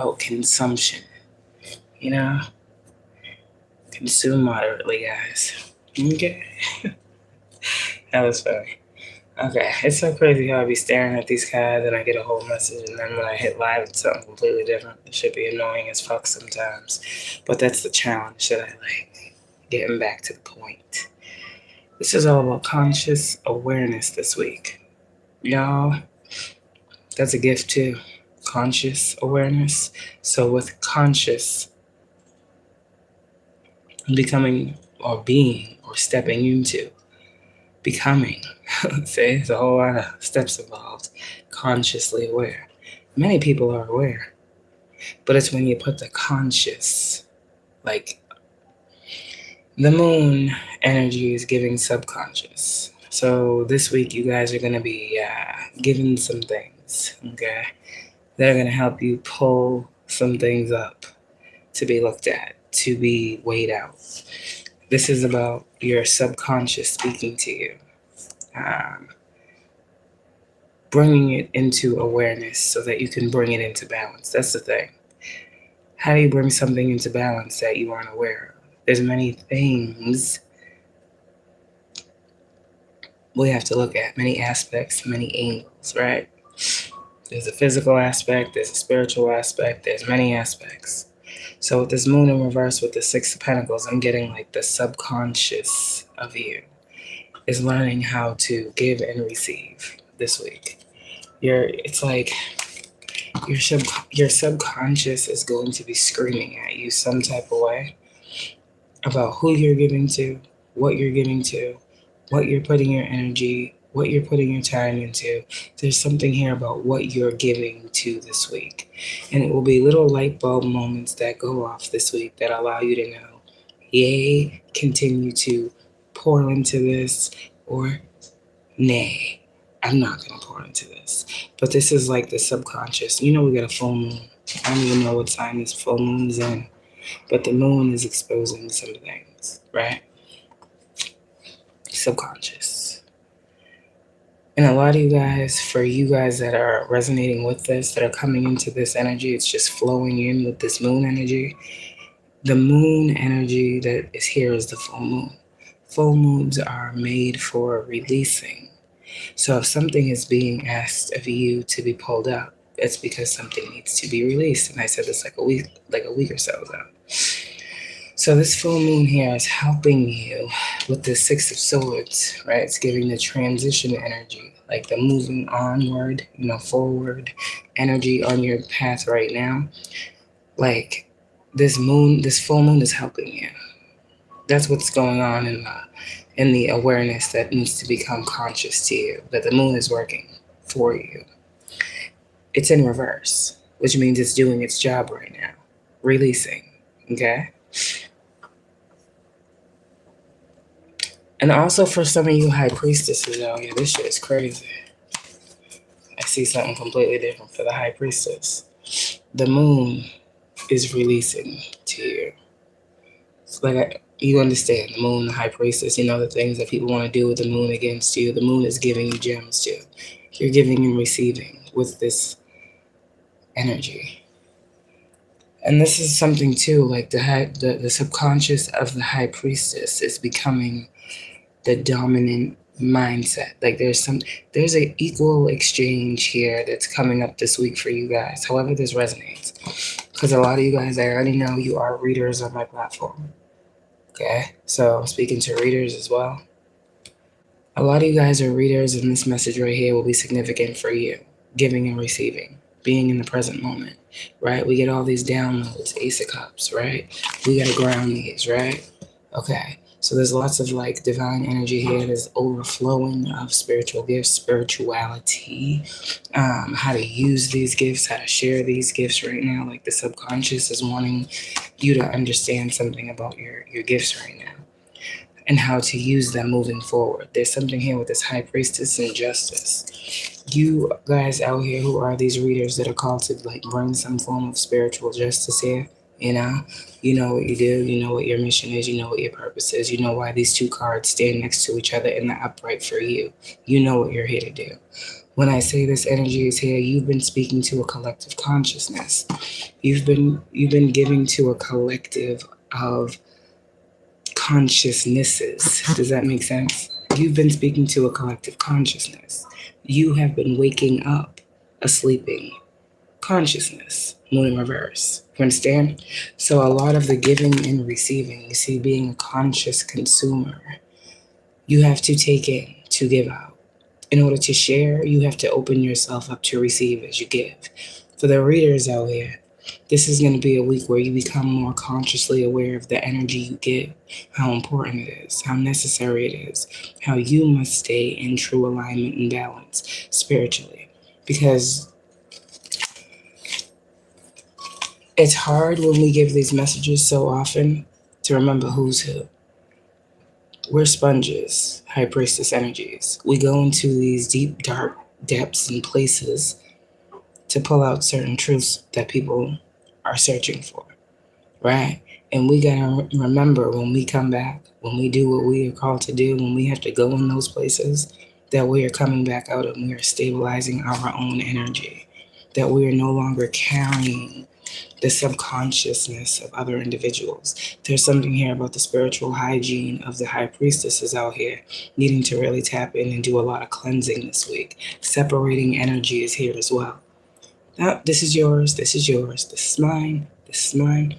about consumption. You know, consume moderately, guys. Okay, that was funny. Okay, it's so crazy how I be staring at these cards and I get a whole message, and then when I hit live, it's something completely different. It should be annoying as fuck sometimes, but that's the challenge that I like. Getting back to the point. This is all about conscious awareness this week, y'all. That's a gift too. Conscious awareness. So with conscious, becoming or being or stepping into becoming. Say, there's a whole lot of steps involved. Consciously aware. Many people are aware, but it's when you put the conscious, like the moon energy is giving subconscious. So this week you guys are going to be given some things, okay, that are going to help you pull some things up to be looked at, to be weighed out. This is about your subconscious speaking to you. Bringing it into awareness so that you can bring it into balance. That's the thing. How do you bring something into balance that you aren't aware of? There's many things we have to look at, many aspects, many angles, right? There's a physical aspect, there's a spiritual aspect, there's many aspects. So with this moon in reverse with the Six of Pentacles, I'm getting like the subconscious of you is learning how to give and receive this week. It's like your subconscious is going to be screaming at you some type of way about who you're giving to, what you're giving to, what you're putting your energy, what you're putting your time into. There's something here about what you're giving to this week. And it will be little light bulb moments that go off this week that allow you to know, yay, continue to pour into this, or nay, I'm not going to pour into this. But this is like the subconscious. You know, we got a full moon. I don't even know what sign this full moon is in, but the moon is exposing some things, right? Subconscious. And a lot of you guys, for you guys that are resonating with this, that are coming into this energy, it's just flowing in with this moon energy. The moon energy that is here is the full moon. Full moons are made for releasing. So if something is being asked of you to be pulled up, it's because something needs to be released. And I said this like a week or so ago. So this full moon here is helping you with the Six of Swords, right? It's giving the transition energy, like the moving onward, forward energy on your path right now. Like this full moon is helping you. That's what's going on in the awareness that needs to become conscious to you, that the moon is working for you. It's in reverse, which means it's doing its job right now, releasing, okay? And also for some of you high priestesses out here, this shit is crazy. I see something completely different for the high priestess. The moon is releasing to you. It's like you understand, the moon, the high priestess, the things that people want to do with the moon against you. The moon is giving you gems too. You're giving and receiving with this energy. And this is something too, like the subconscious of the high priestess is becoming the dominant mindset. Like there's an equal exchange here that's coming up this week for you guys. However this resonates. Because a lot of you guys, I already know you are readers on my platform. Okay, so I'm speaking to readers as well. A lot of you guys are readers, and this message right here will be significant for you. Giving and receiving, being in the present moment, right? We get all these downloads, Ace of Cups, right? We got to ground these, right? Okay, so there's lots of like divine energy here. There's overflowing of spiritual gifts, spirituality, how to use these gifts, how to share these gifts right now. Like the subconscious is wanting you to understand something about your gifts right now and how to use them moving forward. There's something here with this high priestess and justice. You guys out here who are these readers that are called to like bring some form of spiritual justice here, you know what you do, you know what your mission is, you know what your purpose is, you know why these two cards stand next to each other in the upright for you. You know what you're here to do. When I say this energy is here, you've been speaking to a collective consciousness. You've been giving to a collective of consciousnesses. Does that make sense? You've been speaking to a collective consciousness. You have been waking up a sleeping consciousness, moon in reverse. You understand? So a lot of the giving and receiving, you see, being a conscious consumer, you have to take in to give out. In order to share, you have to open yourself up to receive as you give. For the readers out here, this is going to be a week where you become more consciously aware of the energy you give, how important it is, how necessary it is, how you must stay in true alignment and balance spiritually. Because it's hard when we give these messages so often to remember who's who. We're sponges, high priestess energies. We go into these deep, dark depths and places to pull out certain truths that people are searching for, right? And we gotta remember when we come back, when we do what we are called to do, when we have to go in those places, that we are coming back out and we are stabilizing our own energy, that we are no longer carrying the subconsciousness of other individuals. There's something here about the spiritual hygiene of the high priestesses out here needing to really tap in and do a lot of cleansing this week. Separating energy is here as well. Now, this is yours, this is yours, this is mine, this is mine.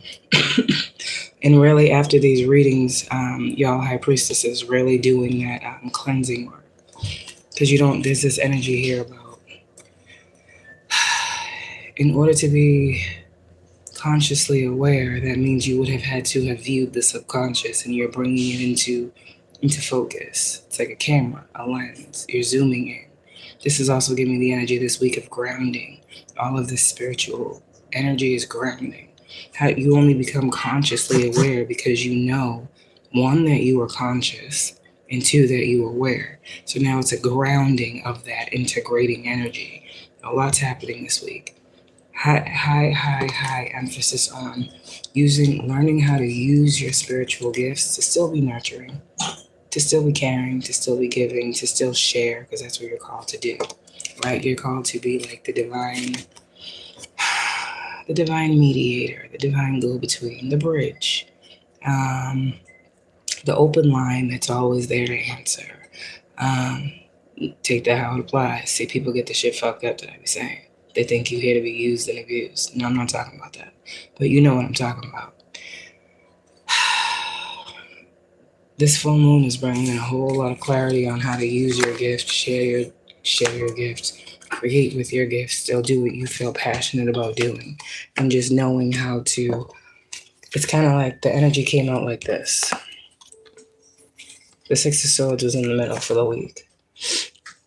And really after these readings, y'all high priestesses really doing that cleansing work. Because there's this energy here about, in order to be consciously aware, that means you would have had to have viewed the subconscious, and you're bringing it into focus. It's like a camera, a lens. You're zooming in. This is also giving me the energy this week of grounding. All of this spiritual energy is grounding. How you only become consciously aware because you know, one, that you are conscious, and two, that you are aware. So now it's a grounding of that integrating energy. A lot's happening this week. High emphasis on learning how to use your spiritual gifts to still be nurturing, to still be caring, to still be giving, to still share, because that's what you're called to do, right? You're called to be like the divine mediator, the divine go-between, the bridge, the open line that's always there to answer. Take that how it applies. See, people get the shit fucked up that I be saying. They think you're here to be used and abused. No, I'm not talking about that. But you know what I'm talking about. This full moon is bringing in a whole lot of clarity on how to use your gift, share your gift, create with your gift, still do what you feel passionate about doing. And just knowing how to, it's kind of like the energy came out like this. The Six of Swords was in the middle for the week.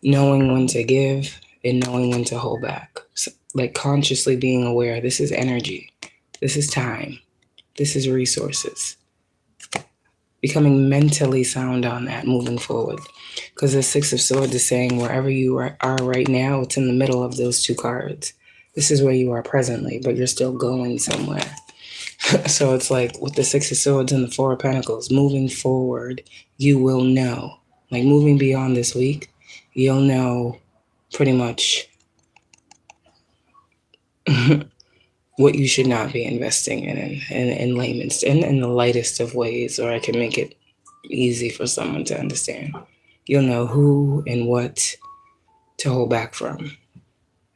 Knowing when to give and knowing when to hold back. So, like consciously being aware, this is energy, this is time, this is resources. Becoming mentally sound on that moving forward. Because the Six of Swords is saying wherever you are right now, it's in the middle of those two cards. This is where you are presently, but you're still going somewhere. So it's like with the Six of Swords and the Four of Pentacles, moving forward, you will know. Like moving beyond this week, you'll know pretty much what you should not be investing in layman's, in the lightest of ways, or I can make it easy for someone to understand. You'll know who and what to hold back from.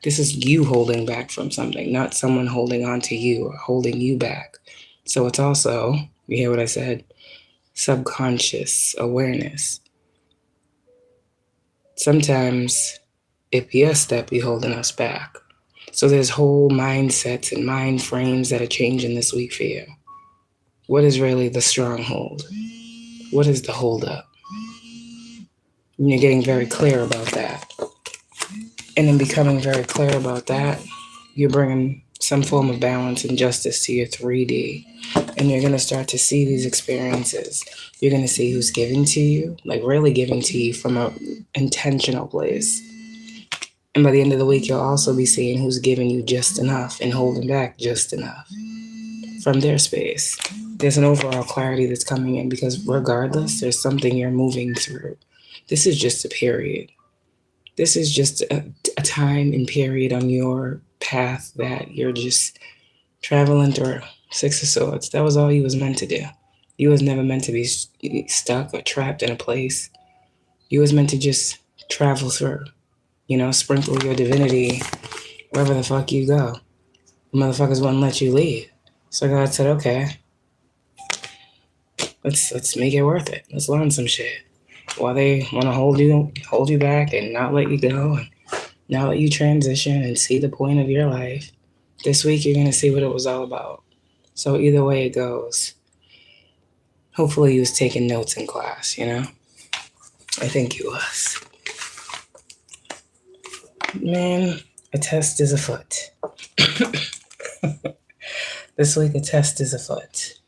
This is you holding back from something, not someone holding on to you or holding you back. So it's also, you hear what I said, subconscious awareness. Sometimes it be us that be holding us back. So there's whole mindsets and mind frames that are changing this week for you. What is really the stronghold? What is the holdup? And you're getting very clear about that. And in becoming very clear about that, you're bringing some form of balance and justice to your 3D. And you're going to start to see these experiences. You're going to see who's giving to you, like really giving to you from an intentional place. And by the end of the week, you'll also be seeing who's giving you just enough and holding back just enough from their space. There's an overall clarity that's coming in because regardless, there's something you're moving through. This is just a period. This is just a time and period on your path that you're just traveling through. Six of Swords. That was all you was meant to do. You was never meant to be stuck or trapped in a place. You was meant to just travel through. Sprinkle your divinity wherever the fuck you go. The motherfuckers wouldn't let you leave. So God said, okay, let's make it worth it. Let's learn some shit. While they want to hold you back and not let you go and not let you transition and see the point of your life, this week you're gonna see what it was all about. So either way it goes, hopefully you was taking notes in class, I think you was. Man, a test is afoot. This week a test is afoot.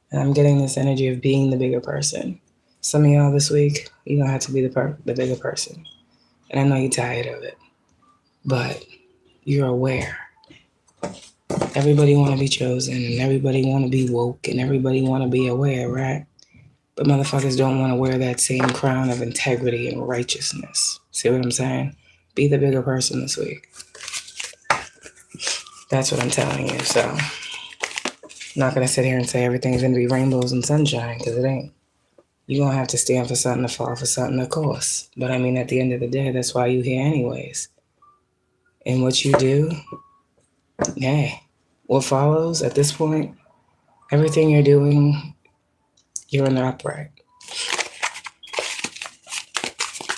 And I'm getting this energy of being the bigger person. Some of y'all this week, you're going to have to be the bigger person. And I know you're tired of it. But you're aware. Everybody want to be chosen. And everybody want to be woke. And everybody want to be aware, right? But motherfuckers don't want to wear that same crown of integrity and righteousness. See what I'm saying? Be the bigger person this week. That's what I'm telling you. So, I'm not going to sit here and say everything's going to be rainbows and sunshine, because it ain't. You're going to have to stand for something to fall for something, of course. But I mean, at the end of the day, that's why you're here anyways. And what you do, hey, what follows at this point, everything you're doing, you're in the upright.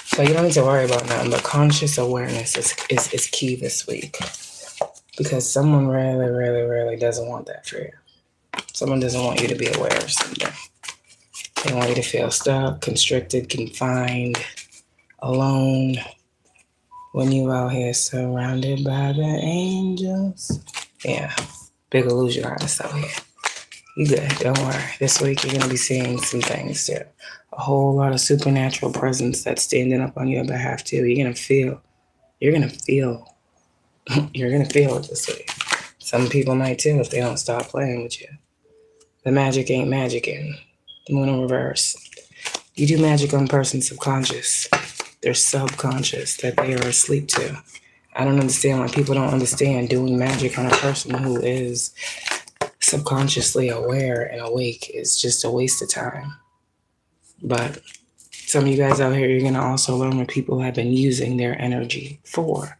So you don't need to worry about nothing, but conscious awareness is key this week. Because someone really, really, really doesn't want that for you. Someone doesn't want you to be aware of something. They want you to feel stuck, constricted, confined, alone. When you out here surrounded by the angels. Yeah, big illusion artist out here. You good, don't worry. This week you're going to be seeing some things too. A whole lot of supernatural presence that's standing up on your behalf too. You're going to feel it this week. Some people might too if they don't stop playing with you. The magic ain't magicking. Moon in reverse. You do magic on a person's subconscious. Their subconscious that they are asleep to. I don't understand why people don't understand doing magic on a person who is subconsciously aware and awake is just a waste of time. But some of you guys out here, you're going to also learn what people have been using their energy for.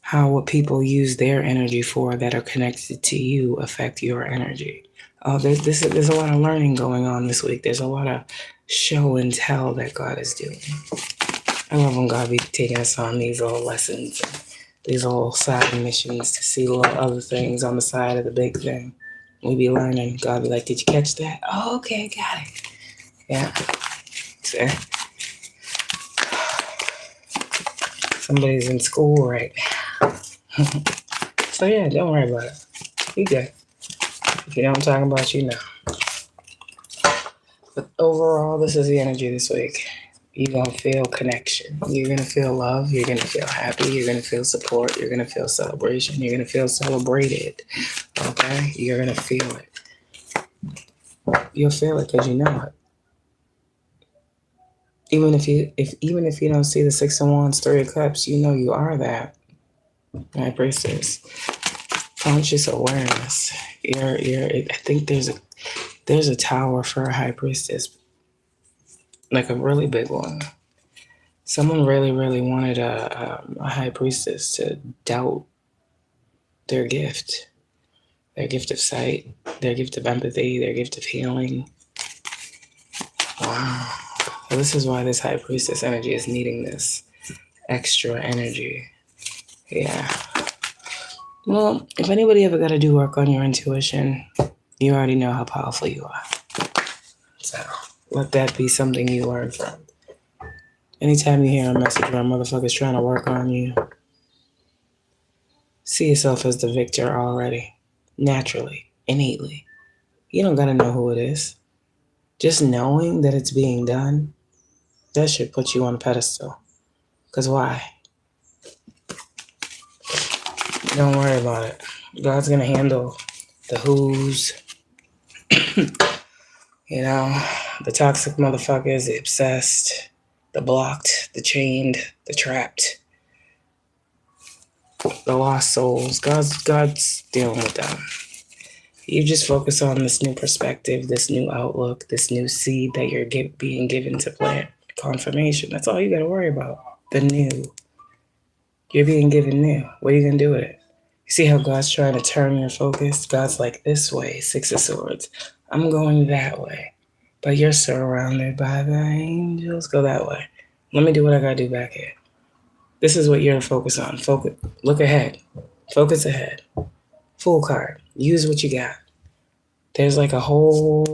How what people use their energy for that are connected to you affect your energy. Oh, there's a lot of learning going on this week. There's a lot of show and tell that God is doing. I love when God be taking us on these little lessons, these little side missions to see little other things on the side of the big thing. We be learning. God be like, did you catch that? Oh, okay, got it. Yeah. See? Somebody's in school right now. So yeah, don't worry about it. You good. If you know what I'm talking about, you know. But overall, this is the energy this week. You're going to feel connection. You're going to feel love. You're going to feel happy. You're going to feel support. You're going to feel celebration. You're going to feel celebrated. Okay? You're going to feel it. You'll feel it because you know it. Even if you don't see the Six of Wands, Three of Cups, you know you are that. Right, Priestess? Conscious awareness. I think there's a tower for a High Priestess, like a really big one. Someone really, really wanted a High Priestess to doubt their gift of sight, their gift of empathy, their gift of healing. Wow. Well, this is why this High Priestess energy is needing this extra energy. Yeah. Well, if anybody ever got to do work on your intuition, you already know how powerful you are. So let that be something you learn from. Anytime you hear a message where a motherfucker's trying to work on you, see yourself as the victor already. Naturally, innately. You don't gotta know who it is. Just knowing that it's being done, that should put you on a pedestal. Because why? Don't worry about it. God's gonna handle the who's, the toxic motherfuckers, the obsessed, the blocked, the chained, the trapped. The lost souls. God's dealing with them. You just focus on this new perspective, this new outlook, this new seed that you're being given to plant. Confirmation. That's all you got to worry about. The new. You're being given new. What are you going to do with it? You see how God's trying to turn your focus? God's like, this way, Six of Swords. I'm going that way. But you're surrounded by the angels. Go that way. Let me do what I got to do back here. This is what you're to focus on. Focus. Look ahead. Focus ahead. Full card. Use what you got. There's like a whole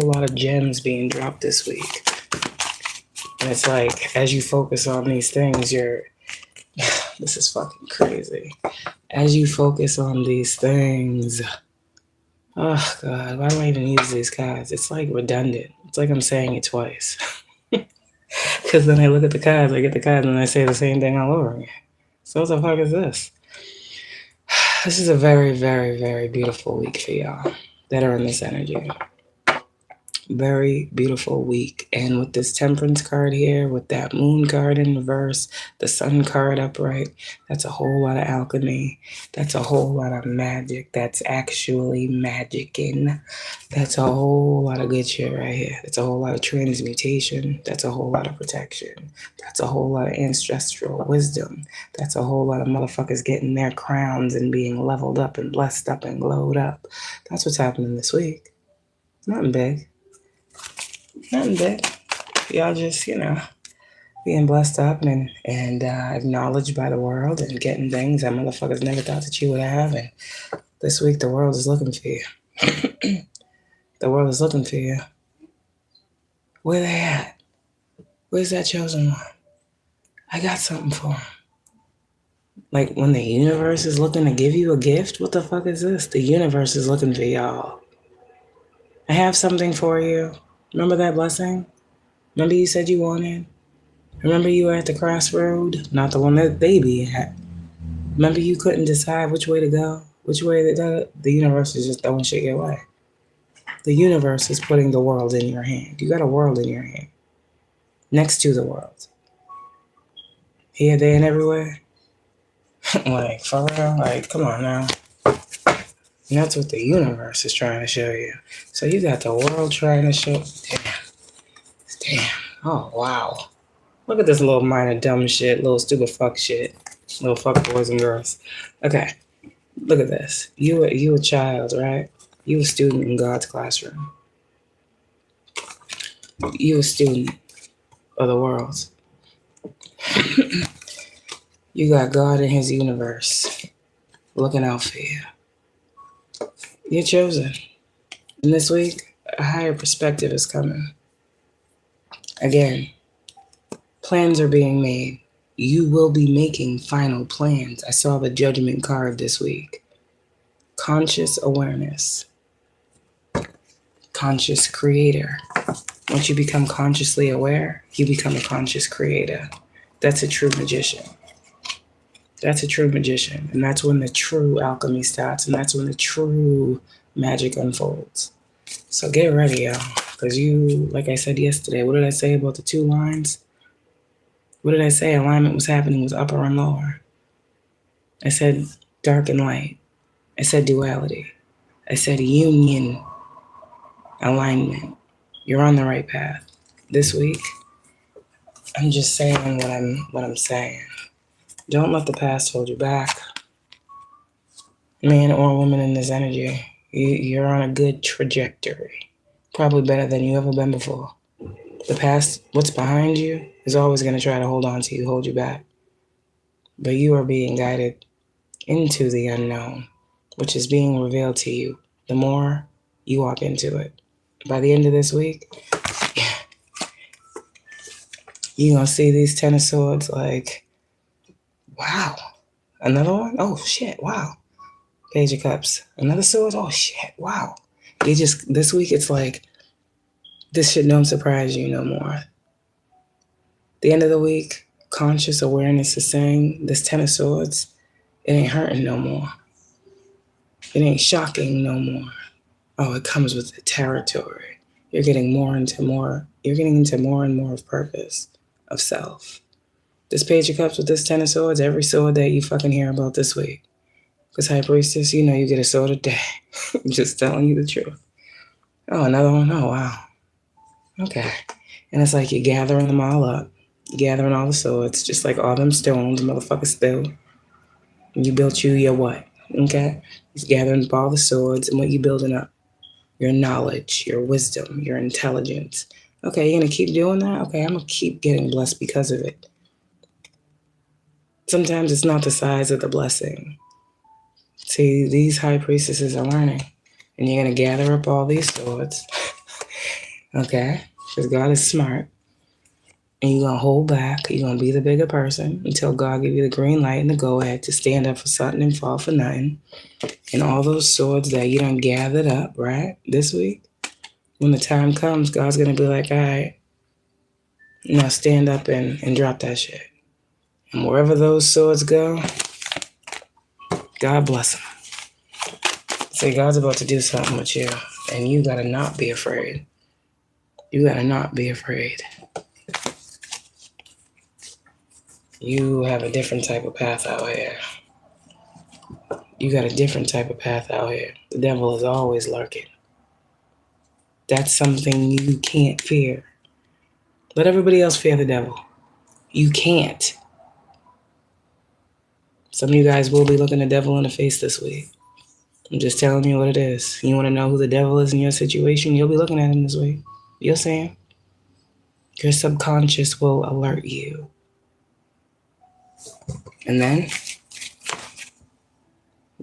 lot of gems being dropped this week. And it's like, as you focus on these things, this is fucking crazy. As you focus on these things, oh God, why do I even use these cards? It's like redundant. It's like I'm saying it twice. Because then I look at the cards, I get the cards, and I say the same thing all over again. So what the fuck is this? This is a very, very, very beautiful week for y'all that are in this energy. Very beautiful week. And with this Temperance card here, with that Moon card in reverse, the Sun card upright, that's a whole lot of alchemy. That's a whole lot of magic. That's actually magicking. That's a whole lot of good shit right here. That's a whole lot of transmutation. That's a whole lot of protection. That's a whole lot of ancestral wisdom. That's a whole lot of motherfuckers getting their crowns and being leveled up and blessed up and glowed up. That's what's happening this week. Nothing big. Nothing big. Y'all just, being blessed up and acknowledged by the world and getting things that motherfuckers never thought that you would have. And this week, the world is looking for you. The world is looking for you. Where they at? Where's that chosen one? I got something for them. Like when the universe is looking to give you a gift, what the fuck is this? The universe is looking for y'all. I have something for you. Remember that blessing? Remember you said you wanted? Remember you were at the crossroad? Not the one that they be at. Remember you couldn't decide which way to go? Which way to go? The universe is just throwing shit your way. The universe is putting the world in your hand. You got a world in your hand. Next to the world. Here, there, and everywhere. Like, for real? Like, come on now. And that's what the universe is trying to show you. So you got the world trying to show. Damn. Oh, wow. Look at this little minor dumb shit, little stupid fuck shit. Little fuck boys and girls. Okay. Look at this. You a child, right? You a student in God's classroom. You a student of the world. You got God in his universe looking out for you. You're chosen. And this week, a higher perspective is coming. Again, plans are being made. You will be making final plans. I saw the Judgment card this week. Conscious awareness. Conscious creator. Once you become consciously aware, you become a conscious creator. That's a true magician. That's a true magician. And that's when the true alchemy starts. And that's when the true magic unfolds. So get ready, y'all. Because you, like I said yesterday, what did I say about the two lines? What did I say? Alignment was happening with upper and lower. I said dark and light. I said duality. I said union, alignment. You're on the right path. This week, I'm just saying what I'm saying. Don't let the past hold you back. Man or woman in this energy, you're on a good trajectory. Probably better than you ever been before. The past, what's behind you, is always going to try to hold on to you, hold you back. But you are being guided into the unknown, which is being revealed to you the more you walk into it. By the end of this week, you're going to see these Ten of Swords like, wow. Another one? Oh, shit, wow. Page of Cups. Another sword? Oh, shit, wow. This week, it's like, this shit don't surprise you no more. The end of the week, conscious awareness is saying, this Ten of Swords, it ain't hurting no more. It ain't shocking no more. Oh, it comes with the territory. You're getting into more and more of purpose, of self. This Page of Cups with this Ten of Swords, every sword that you fucking hear about this week. Because High Priestess, you know you get a sword a day. I'm just telling you the truth. Oh, another one? Oh, wow. Okay. And it's like you're gathering them all up. You're gathering all the swords, just like all them stones, motherfuckers still. And you built your what? Okay? You're gathering up all the swords and what you building up. Your knowledge, your wisdom, your intelligence. Okay, you're going to keep doing that? Okay, I'm going to keep getting blessed because of it. Sometimes it's not the size of the blessing. See, these high priestesses are learning. And you're going to gather up all these swords. Okay? Because God is smart. And you're going to hold back. You're going to be the bigger person until God give you the green light and the go-ahead to stand up for something and fall for nothing. And all those swords that you done gathered up, right, this week, when the time comes, God's going to be like, all right, now stand up and drop that shit. And wherever those swords go, God bless them. See, God's about to do something with you, and you got to not be afraid. You got to not be afraid. You have a different type of path out here. You got a different type of path out here. The devil is always lurking. That's something you can't fear. Let everybody else fear the devil. You can't. Some of you guys will be looking the devil in the face this week. I'm just telling you what it is. You want to know who the devil is in your situation? You'll be looking at him this week. You'll see him. Your subconscious will alert you. And then,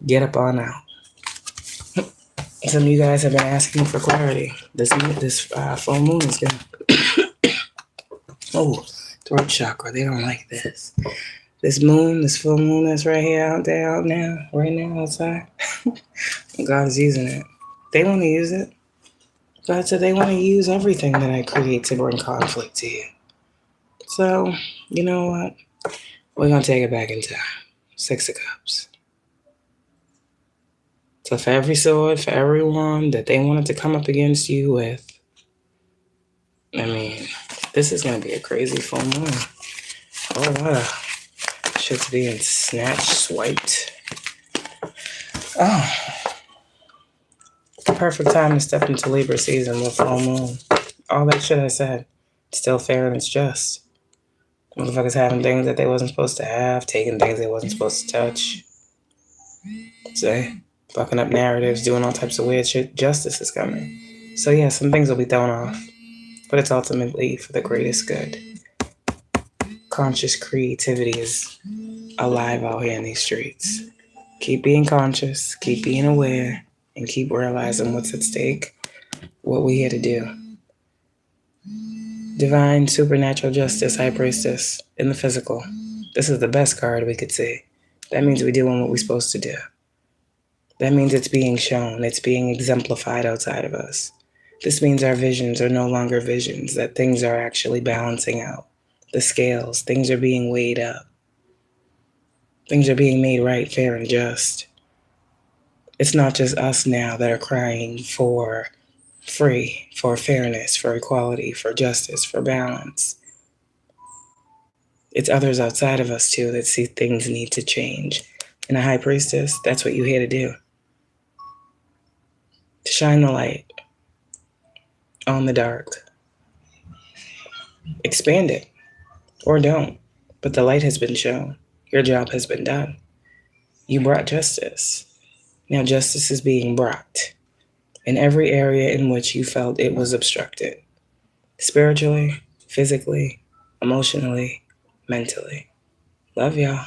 get up on out. Some of you guys have been asking for clarity. This full moon is going to... Oh, throat chakra. They don't like this. This full moon that's right here, out now, outside. God's using it. They want to use it. God said they want to use everything that I create to bring conflict to you. So, you know what? We're going to take it back in time. 6 of Cups. So for every sword, for everyone that they wanted to come up against you with, I mean, this is going to be a crazy full moon. Oh, wow. Shit's being snatched, swiped. Oh. Perfect time to step into Libra season with full moon. All that shit I said, still fair and it's just. Motherfuckers having things that they wasn't supposed to have, taking things they wasn't supposed to touch. Say, fucking up narratives, doing all types of weird shit. Justice is coming. So yeah, some things will be thrown off, but it's ultimately for the greatest good. Conscious creativity is alive out here in these streets. Keep being conscious, keep being aware, and keep realizing what's at stake, what we're here to do. Divine supernatural justice, High Priestess, in the physical. This is the best card we could see. That means we're doing what we're supposed to do. That means it's being shown, it's being exemplified outside of us. This means our visions are no longer visions, that things are actually balancing out. The scales, things are being weighed up. Things are being made right, fair, and just. It's not just us now that are crying for free, for fairness, for equality, for justice, for balance. It's others outside of us too that see things need to change. And a High Priestess, that's what you're here to do. To shine the light on the dark. Expand it, or don't. But the light has been shown. Your job has been done. You brought justice. Now justice is being brought in every area in which you felt it was obstructed. Spiritually, physically, emotionally, mentally. Love y'all.